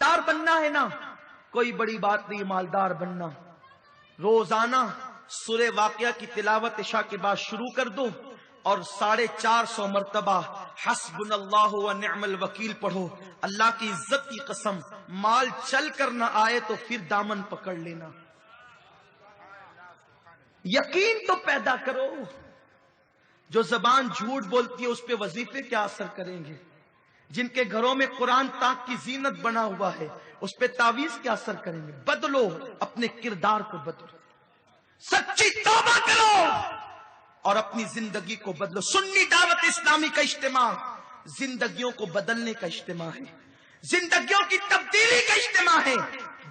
دار بننا ہے نا، کوئی بڑی بات نہیں مالدار بننا. روزانہ سورہ واقعہ کی تلاوت عشاء کے بعد شروع کر دو اور 450 مرتبہ حسبنا اللہ و نعم الوکیل پڑھو. اللہ کی عزت کی قسم مال چل کر نہ آئے تو پھر دامن پکڑ لینا. یقین تو پیدا کرو. جو زبان جھوٹ بولتی ہے اس پہ وظیفے کیا اثر کریں گے؟ جن کے گھروں میں قرآن طاق کی زینت بنا ہوا ہے اس پہ تعویذ کیا اثر کریں گے؟ بدلو، اپنے کردار کو بدلو، سچی توبہ کرو اور اپنی زندگی کو بدلو. سنی دعوت اسلامی کا اجتماع زندگیوں کو بدلنے کا اجتماع ہے، زندگیوں کی تبدیلی کا اجتماع ہے.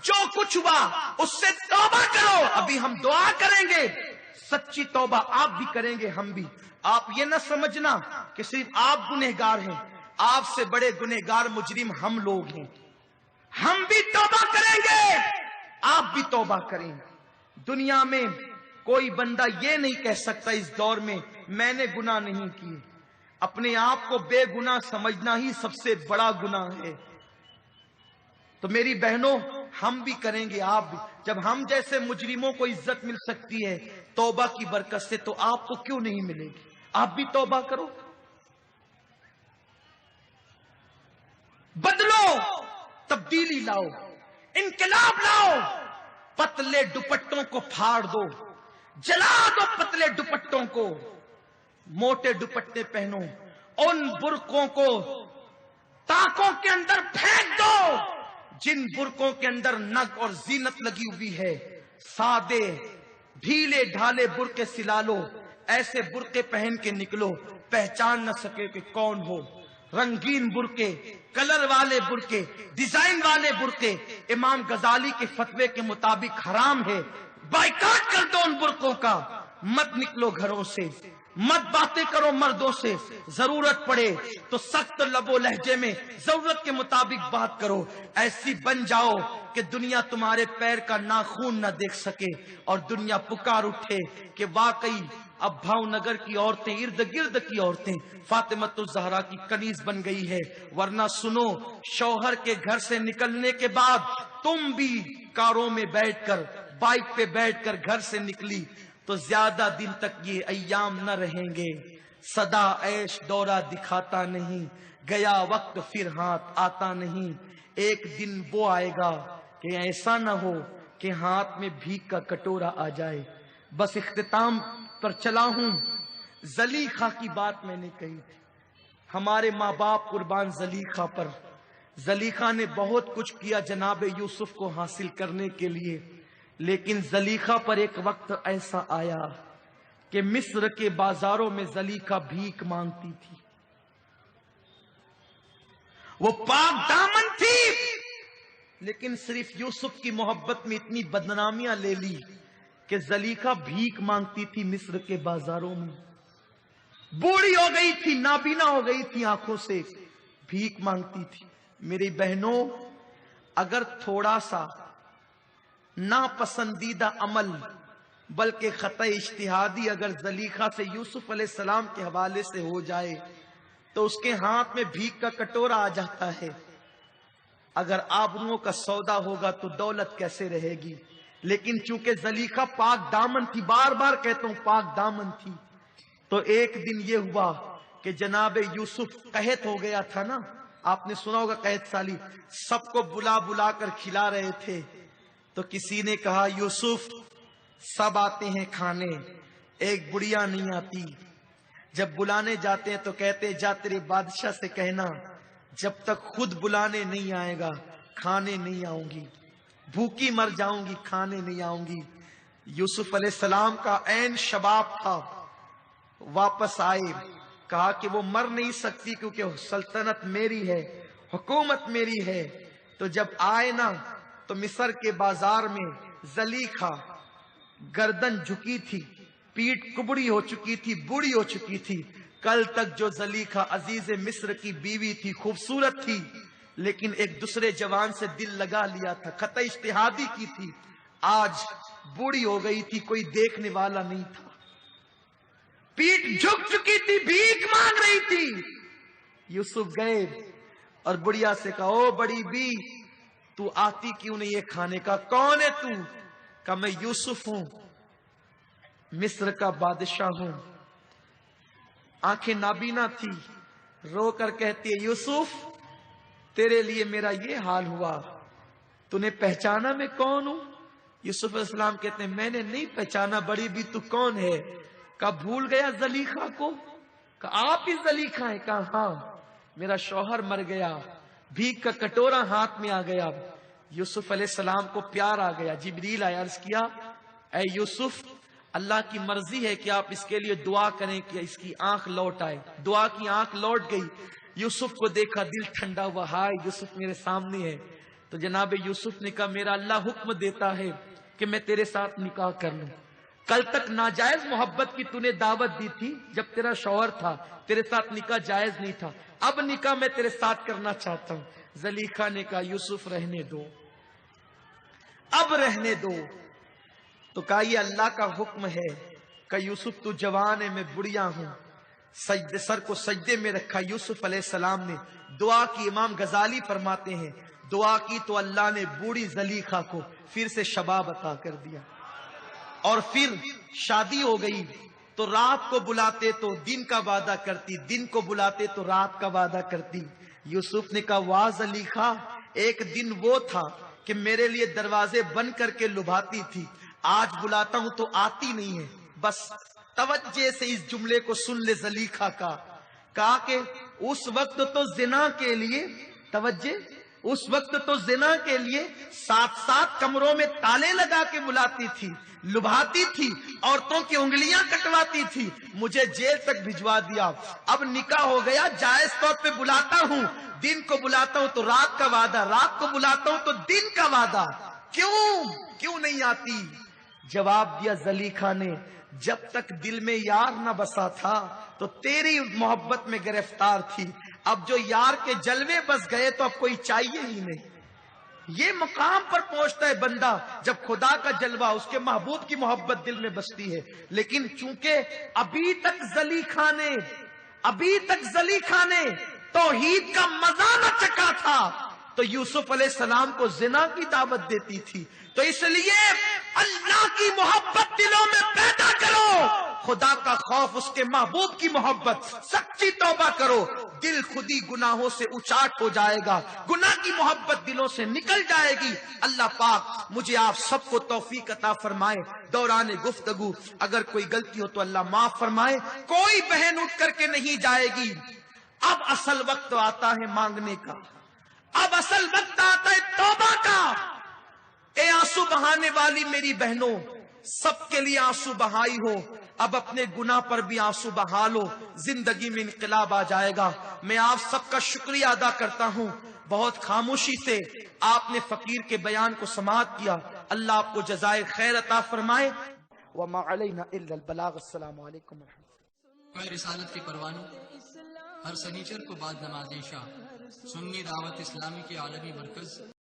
جو کچھ ہوا اس سے توبہ کرو. ابھی ہم دعا کریں گے، سچی توبہ آپ بھی کریں گے، ہم بھی. آپ یہ نہ سمجھنا کہ صرف آپ گنہگار ہیں، آپ سے بڑے گنہگار مجرم ہم لوگ ہیں. ہم بھی توبہ کریں گے، آپ بھی توبہ کریں. دنیا میں کوئی بندہ یہ نہیں کہہ سکتا اس دور میں نے گناہ نہیں کیے. اپنے آپ کو بے گناہ سمجھنا ہی سب سے بڑا گناہ ہے. تو میری بہنوں، ہم بھی کریں گے، آپ بھی. جب ہم جیسے مجرموں کو عزت مل سکتی ہے توبہ کی برکت سے، تو آپ کو کیوں نہیں ملے گی؟ آپ بھی توبہ کرو، بدلو، تبدیلی لاؤ، انقلاب لاؤ. پتلے دوپٹوں کو پھاڑ دو، جلا دو پتلے دوپٹوں کو، موٹے دوپٹے پہنو. ان برقعوں کو تاکوں کے اندر پھینک دو جن برقعوں کے اندر نگ اور زینت لگی ہوئی ہے. سادے ڈھیلے ڈھالے برقعے سلا لو، ایسے برقعے پہن کے نکلو پہچان نہ سکے کہ کون ہو. رنگین برقعے، کلر والے برقعے، ڈیزائن والے برقعے امام غزالی کے فتوے کے مطابق حرام ہے. بائیکاٹ کر دو ان برقعوں کا. مت نکلو گھروں سے، مت باتیں کرو مردوں سے. ضرورت پڑے تو سخت لب و لہجے میں ضرورت کے مطابق بات کرو. ایسی بن جاؤ کہ دنیا تمہارے پیر کا ناخون نہ دیکھ سکے اور دنیا پکار اٹھے کہ واقعی اب بھاؤ نگر کی عورتیں، ارد گرد کی عورتیں فاطمۃ الزہرا کی کنیز بن گئی ہے. ورنہ سنو، شوہر کے گھر سے نکلنے کے بعد تم بھی کاروں میں بیٹھ کر، بائک پہ بیٹھ کر گھر سے نکلی تو زیادہ دن تک یہ ایام نہ رہیں گے. صدا عیش دورہ دکھاتا نہیں، گیا وقت پھر ہاتھ آتا نہیں. ایک دن وہ آئے گا کہ ایسا نہ ہو کہ ہاتھ میں بھیک کا کٹورا آ جائے. بس اختتام پر چلا ہوں. زلیخا کی بات میں نے کہی تھی. ہمارے ماں باپ قربان زلیخا پر. زلیخا نے بہت کچھ کیا جناب یوسف کو حاصل کرنے کے لیے، لیکن زلیخا پر ایک وقت ایسا آیا کہ مصر کے بازاروں میں زلیخا بھیک مانگتی تھی. وہ پاک دامن تھی، لیکن صرف یوسف کی محبت میں اتنی بدنامیاں لے لی کہ زلیخا بھیک مانگتی تھی مصر کے بازاروں میں. بوڑھی ہو گئی تھی، نابینا ہو گئی تھی آنکھوں سے، بھیک مانگتی تھی. میری بہنوں، اگر تھوڑا سا ناپسندیدہ عمل بلکہ خطا اجتہادی اگر زلیخا سے یوسف علیہ السلام کے حوالے سے ہو جائے تو اس کے ہاتھ میں بھیک کا کٹورا آ جاتا ہے. اگر آبروؤں کا سودا ہوگا تو دولت کیسے رہے گی؟ لیکن چونکہ زلیخا پاک دامن تھی، بار بار کہتا ہوں پاک دامن تھی، تو ایک دن یہ ہوا کہ جناب یوسف قحط ہو گیا تھا نا، آپ نے سنا ہوگا قحط سالی، سب کو بلا بلا کر کھلا رہے تھے. تو کسی نے کہا یوسف سب آتے ہیں کھانے، ایک بڑھیا نہیں آتی. جب بلانے جاتے ہیں تو کہتے جا تیرے بادشاہ سے کہنا جب تک خود بلانے نہیں آئے گا کھانے نہیں آؤں گی، بھوکی مر جاؤں گی، کھانے نہیں آؤں گی. یوسف علیہ السلام کا عین شباب تھا، واپس آئے، کہا کہ وہ مر نہیں سکتی کیونکہ سلطنت میری ہے، حکومت میری ہے. تو جب آئے نا تو مصر کے بازار میں زلیخا گردن جھکی تھی، پیٹ کبڑی ہو چکی تھی، بوڑھی ہو چکی تھی. کل تک جو زلیخا عزیز مصر کی بیوی تھی، خوبصورت تھی، لیکن ایک دوسرے جوان سے دل لگا لیا تھا، خطا اجتہادی کی تھی. آج بوڑھی ہو گئی تھی، کوئی دیکھنے والا نہیں تھا، پیٹ جھک چکی تھی، بھیک مانگ رہی تھی. یوسف گئے اور بڑھیا سے کہا او بڑی بی، تو آتی کیوں نہیں یہ کھانے کا؟ کون ہے تو؟ کہا میں یوسف ہوں، مصر کا بادشاہ ہوں۔ آنکھیں نابینا تھی، رو کر کہتی ہے یوسف تیرے لیے میرا یہ حال ہوا، تو نے پہچانا میں کون ہوں؟ یوسف علیہ السلام کہتے ہیں میں نے نہیں پہچانا، بڑی بھی تو کون ہے؟ کہا بھول گیا زلیخا کو؟ کہا آپ ہی زلیخا ہیں؟ کہا ہاں، میرا شوہر مر گیا، بھیک کا کٹورا ہاتھ میں آ گیا۔ یوسف علیہ السلام کو پیار آ گیا، جبریل آیا، عرض کیا اے یوسف اللہ کی مرضی ہے کہ آپ اس کے لیے دعا کریں کہ اس کی آنکھ لوٹ آئے۔ دعا کی آنکھ لوٹ گئی، یوسف کو دیکھا دل ٹھنڈا ہوا، ہائے یوسف میرے سامنے ہے۔ تو جناب یوسف نے کہا میرا اللہ حکم دیتا ہے کہ میں تیرے ساتھ نکاح کر لوں۔ کل تک ناجائز محبت کی تو نے دعوت دی تھی، جب تیرا شوہر تھا تیرے ساتھ نکاح جائز نہیں تھا، اب نکاح میں تیرے ساتھ کرنا چاہتا ہوں۔ زلیخا نے کہا یوسف رہنے دو، اب رہنے دو۔ تو کہا یہ اللہ کا حکم ہے۔ کہ یوسف تو جوان ہے میں بڑھیا ہوں۔ سجدے سر کو سجدے میں رکھا یوسف علیہ السلام نے، دعا کی۔ امام غزالی فرماتے ہیں دعا کی تو اللہ نے بوڑھی زلیخا کو پھر سے شباب عطا کر دیا، اور پھر شادی ہو گئی۔ تو رات کو بلاتے تو دن کا وعدہ کرتی، دن کو بلاتے تو رات کا وعدہ کرتی۔ یوسف نے کہا واہ زلیخا، ایک دن وہ تھا کہ میرے لیے دروازے بند کر کے لبھاتی تھی، آج بلاتا ہوں تو آتی نہیں ہے۔ بس توجہ سے اس جملے کو سن لے زلیخا کا۔ کہا کہ اس وقت تو زنا کے لیے، توجہ، اس وقت تو زنا کے لیے 7 کمروں میں تالے لگا کے بلاتی تھی، لبھاتی تھی، عورتوں کی انگلیاں کٹواتی تھی، مجھے جیل تک بھجوا دیا۔ اب نکاح ہو گیا، جائز طور پہ بلاتا ہوں، دن کو بلاتا ہوں تو رات کا وعدہ، رات کو بلاتا ہوں تو دن کا وعدہ، کیوں نہیں آتی؟ جواب دیا زلیخا نے جب تک دل میں یار نہ بسا تھا تو تیری محبت میں گرفتار تھی، اب جو یار کے جلوے بس گئے تو اب کوئی چاہیے ہی نہیں۔ یہ مقام پر پہنچتا ہے بندہ جب خدا کا جلوہ، اس کے محبوب کی محبت دل میں بستی ہے۔ لیکن چونکہ ابھی تک زلیخا نے توحید کا مزہ نہ چکھا تھا تو یوسف علیہ السلام کو زنا کی دعوت دیتی تھی۔ تو اس لیے اللہ کی محبت دلوں میں پیدا کرو، خدا کا خوف، اس کے محبوب کی محبت، سچی توبہ کرو، دل خودی گناہوں سے اچاٹ ہو جائے گا، گناہ کی محبت دلوں سے نکل جائے گی۔ اللہ پاک مجھے آپ سب کو توفیق عطا فرمائے۔ دوران گفتگو اگر کوئی غلطی ہو تو اللہ معاف فرمائے۔ کوئی بہن اٹھ کر کے نہیں جائے گی۔ اب اصل وقت آتا ہے مانگنے کا، اب اصل وقت آتا ہے توبہ کا۔ اے آنسو بہانے والی میری بہنوں، سب کے لیے آنسو بہائی ہو، اب اپنے گناہ پر بھی آنسو بہا لو، زندگی میں انقلاب آ جائے گا۔ میں آپ سب کا شکریہ ادا کرتا ہوں، بہت خاموشی سے آپ نے فقیر کے بیان کو سماعت کیا، اللہ آپ کو جزائے خیر عطا فرمائے۔ وما علینا الا البلاغ۔ السلام علیکم ورحمۃ اللہ۔ رسالت کے پروانوں، ہر سنیچر کو بعد نماز عشاء سنی دعوت اسلامی کے عالمی مرکز